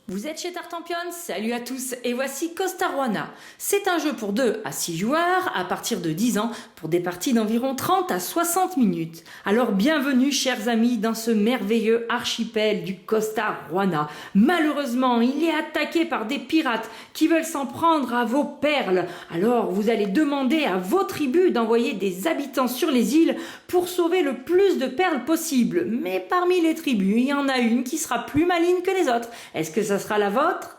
Vous êtes chez Tartampion, salut à tous et voici Costa Ruana. C'est un jeu pour 2 à 6 joueurs à partir de 10 ans pour des parties d'environ 30 à 60 minutes. Alors bienvenue chers amis dans ce merveilleux archipel du Costa Ruana. Malheureusement, il est attaqué par des pirates qui veulent s'en prendre à vos perles. Alors vous allez demander à vos tribus d'envoyer des habitants sur les îles pour sauver le plus de perles possible. Mais parmi les tribus, il y en a une qui sera plus maligne que les autres. Est-ce que ça sera la vôtre?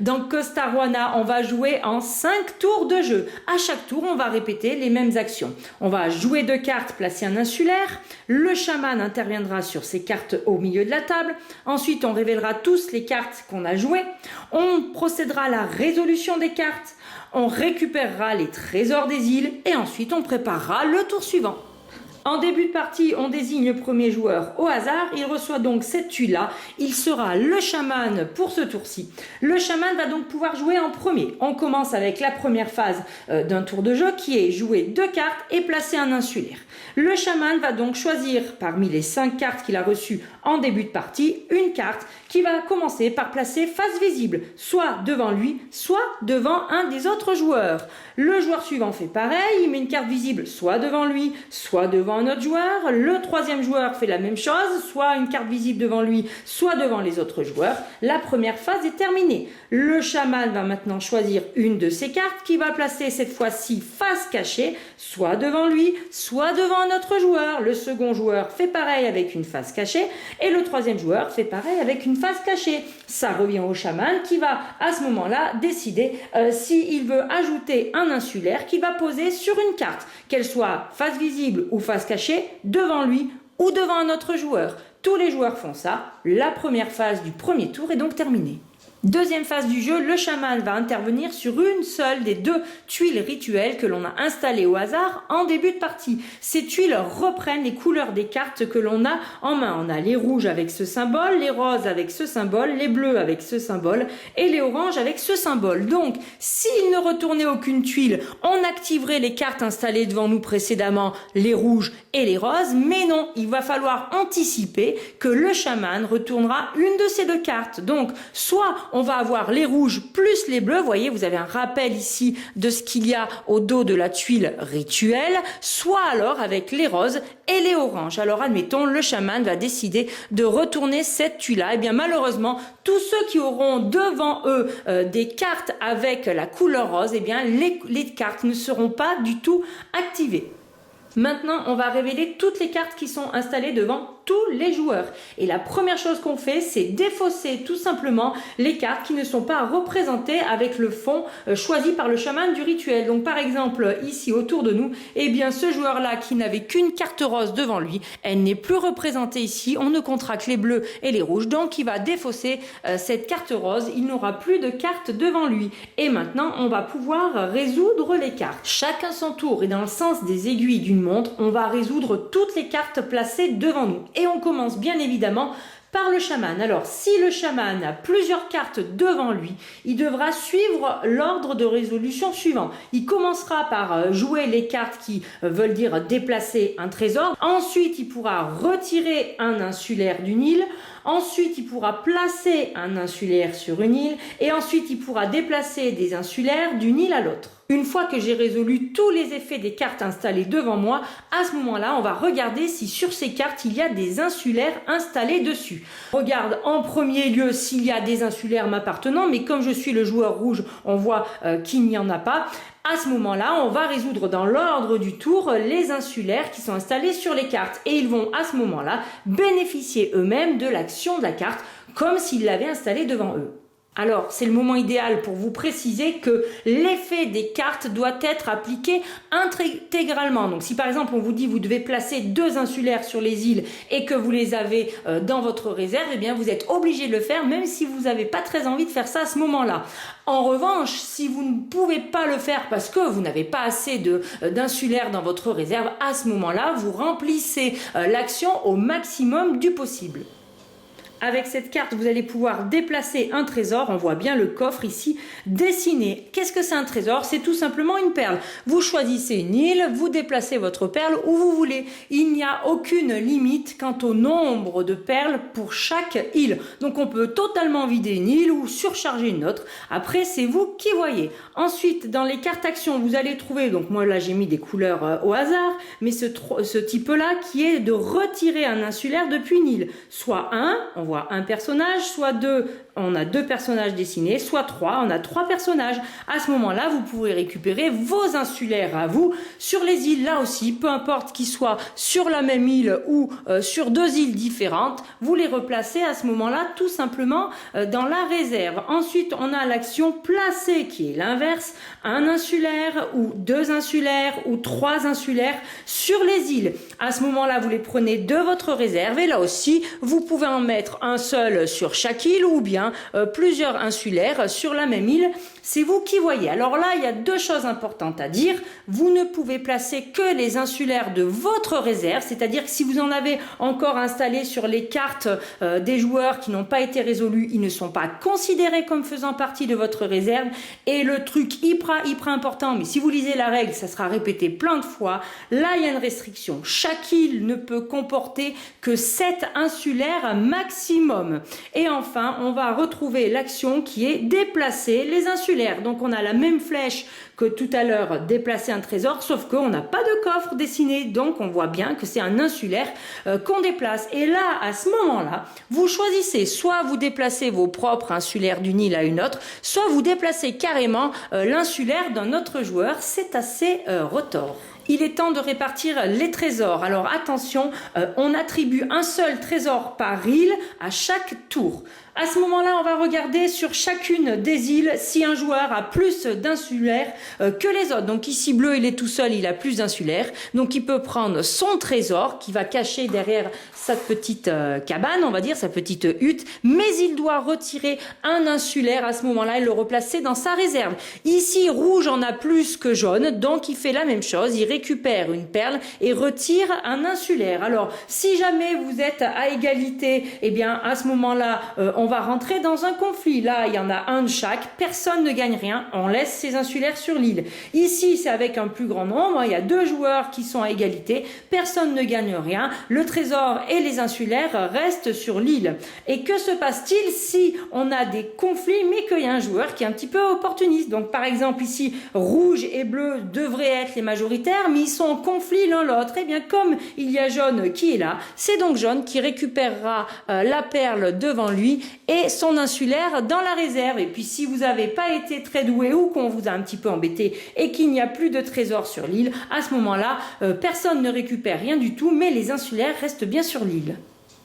Dans Costa Ruana, on va jouer en 5 tours de jeu. À chaque tour, on va répéter les mêmes actions. On va jouer 2 cartes, placer un insulaire. Le chaman interviendra sur ces cartes au milieu de la table. Ensuite, on révélera tous les cartes qu'on a jouées. On procédera à la résolution des cartes. On récupérera les trésors des îles. Et ensuite, on préparera le tour suivant. En début de partie, on désigne le premier joueur au hasard. Il reçoit donc cette tuile-là. Il sera le chaman pour ce tour-ci. Le chaman va donc pouvoir jouer en premier. On commence avec la première phase d'un tour de jeu qui est jouer 2 cartes et placer un insulaire. Le chaman va donc choisir parmi les 5 cartes qu'il a reçues en début de partie, une carte qui va commencer par placer face visible, soit devant lui, soit devant un des autres joueurs. Le joueur suivant fait pareil, il met une carte visible soit devant lui, soit devant un autre joueur. Le troisième joueur fait la même chose, soit une carte visible devant lui, soit devant les autres joueurs. La première phase est terminée. Le chaman va maintenant choisir une de ses cartes qui va placer cette fois-ci face cachée, soit devant lui, soit devant un autre joueur. Le second joueur fait pareil avec une face cachée et le troisième joueur fait pareil avec une face cachée. Ça revient au chaman qui va à ce moment-là décider s'il veut ajouter un insulaire qu'il va poser sur une carte, qu'elle soit face visible ou face cachée, devant lui ou devant un autre joueur. Tous les joueurs font ça. La première phase du premier tour est donc terminée. Deuxième phase du jeu, le chaman va intervenir sur une seule des 2 tuiles rituelles que l'on a installées au hasard en début de partie. Ces tuiles reprennent les couleurs des cartes que l'on a en main. On a les rouges avec ce symbole, les roses avec ce symbole, les bleus avec ce symbole et les oranges avec ce symbole. Donc, s'il ne retournait aucune tuile, on activerait les cartes installées devant nous précédemment, les rouges et les roses. Mais non, il va falloir anticiper que le chaman retournera une de ces 2 cartes. Donc, soit on va avoir les rouges plus les bleus. Vous voyez, vous avez un rappel ici de ce qu'il y a au dos de la tuile rituelle. Soit alors avec les roses et les oranges. Alors admettons, le chaman va décider de retourner cette tuile-là. Et bien malheureusement, tous ceux qui auront devant eux des cartes avec la couleur rose, et bien les cartes ne seront pas du tout activées. Maintenant, on va révéler toutes les cartes qui sont installées devant tous les joueurs. Et la première chose qu'on fait, c'est défausser tout simplement les cartes qui ne sont pas représentées avec le fond choisi par le chaman du rituel. Donc par exemple, ici autour de nous, eh bien ce joueur-là qui n'avait qu'une carte rose devant lui, elle n'est plus représentée ici. On ne comptera que les bleus et les rouges. Donc il va défausser cette carte rose. Il n'aura plus de cartes devant lui. Et maintenant, on va pouvoir résoudre les cartes. Chacun son tour et dans le sens des aiguilles d'une montre, on va résoudre toutes les cartes placées devant nous. Et on commence bien évidemment par le chaman. Alors, si le chaman a plusieurs cartes devant lui, il devra suivre l'ordre de résolution suivant. Il commencera par jouer les cartes qui veulent dire déplacer un trésor. Ensuite, il pourra retirer un insulaire d'une île. Ensuite, il pourra placer un insulaire sur une île. Et ensuite, il pourra déplacer des insulaires d'une île à l'autre. Une fois que j'ai résolu tous les effets des cartes installées devant moi, à ce moment-là, on va regarder si sur ces cartes, il y a des insulaires installés dessus. On regarde en premier lieu s'il y a des insulaires m'appartenant, mais comme je suis le joueur rouge, on voit qu'il n'y en a pas. À ce moment-là, on va résoudre dans l'ordre du tour les insulaires qui sont installés sur les cartes. Et ils vont à ce moment-là bénéficier eux-mêmes de l'action de la carte comme s'ils l'avaient installée devant eux. Alors, c'est le moment idéal pour vous préciser que l'effet des cartes doit être appliqué intégralement. Donc, si par exemple, on vous dit vous devez placer 2 insulaires sur les îles et que vous les avez dans votre réserve, eh bien, vous êtes obligé de le faire, même si vous n'avez pas très envie de faire ça à ce moment-là. En revanche, si vous ne pouvez pas le faire parce que vous n'avez pas assez d'insulaires dans votre réserve, à ce moment-là, vous remplissez l'action au maximum du possible. Avec cette carte, vous allez pouvoir déplacer un trésor. On voit bien le coffre ici dessiné. Qu'est-ce que c'est un trésor? C'est tout simplement une perle. Vous choisissez une île, vous déplacez votre perle où vous voulez. Il n'y a aucune limite quant au nombre de perles pour chaque île. Donc on peut totalement vider une île ou surcharger une autre. Après, c'est vous qui voyez. Ensuite, dans les cartes actions, vous allez trouver, donc moi là j'ai mis des couleurs au hasard, mais ce type-là qui est de retirer un insulaire depuis une île. Soit on voit un personnage, soit deux, on a deux personnages dessinés, soit trois, on a trois personnages. À ce moment-là, vous pourrez récupérer vos insulaires à vous sur les îles, là aussi, peu importe qu'ils soient sur la même île ou sur deux îles différentes, vous les replacez à ce moment-là tout simplement dans la réserve. Ensuite, on a l'action placer qui est l'inverse, un insulaire ou deux insulaires ou trois insulaires sur les îles. À ce moment-là, vous les prenez de votre réserve et là aussi, vous pouvez en mettre un seul sur chaque île ou bien plusieurs insulaires sur la même île. C'est vous qui voyez. Alors là, il y a deux choses importantes à dire. Vous ne pouvez placer que les insulaires de votre réserve, c'est-à-dire que si vous en avez encore installé sur les cartes des joueurs qui n'ont pas été résolus, ils ne sont pas considérés comme faisant partie de votre réserve. Et le truc hyper important, mais si vous lisez la règle, ça sera répété plein de fois, là il y a une restriction. Chaque île ne peut comporter que 7 insulaires maximum. Et enfin, on va retrouver l'action qui est déplacer les insulaires. Donc on a la même flèche que tout à l'heure, déplacer un trésor, sauf qu'on n'a pas de coffre dessiné, donc on voit bien que c'est un insulaire qu'on déplace. Et là, à ce moment-là, vous choisissez, soit vous déplacez vos propres insulaires d'une île à une autre, soit vous déplacez carrément l'insulaire d'un autre joueur. C'est assez retors. Il est temps de répartir les trésors. Alors attention, on attribue un seul trésor par île à chaque tour. À ce moment-là, on va regarder sur chacune des îles si un joueur a plus d'insulaires que les autres. Donc ici, bleu, il est tout seul, il a plus d'insulaires. Donc il peut prendre son trésor qui va cacher derrière sa petite cabane, on va dire, sa petite hutte. Mais il doit retirer un insulaire à ce moment-là et le replacer dans sa réserve. Ici, rouge en a plus que jaune, donc il fait la même chose. Il récupère une perle et retire un insulaire. Alors, si jamais vous êtes à égalité, eh bien, à ce moment-là, on va rentrer dans un conflit. Là, il y en a un de chaque. Personne ne gagne rien. On laisse ses insulaires sur l'île. Ici, c'est avec un plus grand nombre. Il y a deux joueurs qui sont à égalité. Personne ne gagne rien. Le trésor et les insulaires restent sur l'île. Et que se passe-t-il si on a des conflits, mais qu'il y a un joueur qui est un petit peu opportuniste? Donc, par exemple, ici, rouge et bleu devraient être les majoritaires, mais ils sont en conflit l'un l'autre. Eh bien, comme il y a jaune qui est là, c'est donc jaune qui récupérera la perle devant lui et son insulaire dans la réserve. Et puis si vous n'avez pas été très doué ou qu'on vous a un petit peu embêté et qu'il n'y a plus de trésor sur l'île, à ce moment-là, personne ne récupère rien du tout, mais les insulaires restent bien sur l'île.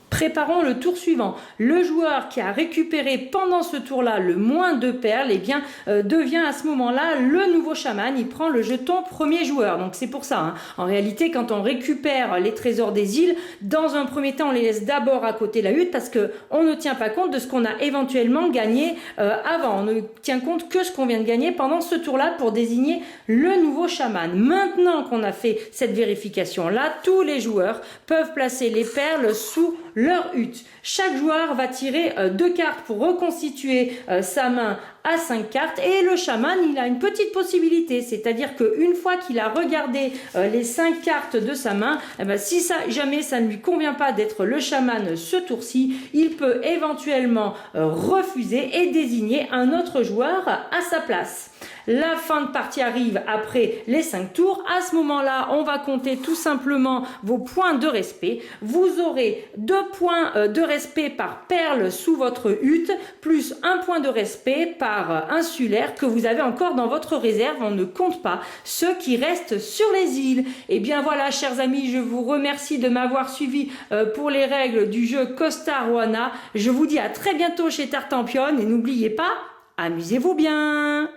Préparons le tour suivant. Le joueur qui a récupéré pendant ce tour-là le moins de perles, eh bien, devient à ce moment-là le nouveau chaman. Il prend le jeton premier joueur. Donc c'est pour ça, hein. En réalité, quand on récupère les trésors des îles, dans un premier temps, on les laisse d'abord à côté de la hutte parce qu'on ne tient pas compte de ce qu'on a éventuellement gagné avant. On ne tient compte que ce qu'on vient de gagner pendant ce tour-là pour désigner le nouveau chaman. Maintenant qu'on a fait cette vérification-là, tous les joueurs peuvent placer les perles sous leur hutte. Chaque joueur va tirer 2 cartes pour reconstituer sa main à 5 cartes et le chaman il a une petite possibilité, c'est-à-dire qu'une fois qu'il a regardé les 5 cartes de sa main, eh ben, si jamais ça ne lui convient pas d'être le chaman ce tour-ci, il peut éventuellement refuser et désigner un autre joueur à sa place. La fin de partie arrive après les 5 tours. À ce moment-là, on va compter tout simplement vos points de respect. Vous aurez 2 points de respect par perle sous votre hutte, plus 1 point de respect par insulaire que vous avez encore dans votre réserve. On ne compte pas ceux qui restent sur les îles. Et bien voilà, chers amis, je vous remercie de m'avoir suivi pour les règles du jeu Costa Aruana. Je vous dis à très bientôt chez Tartampion et n'oubliez pas, amusez-vous bien!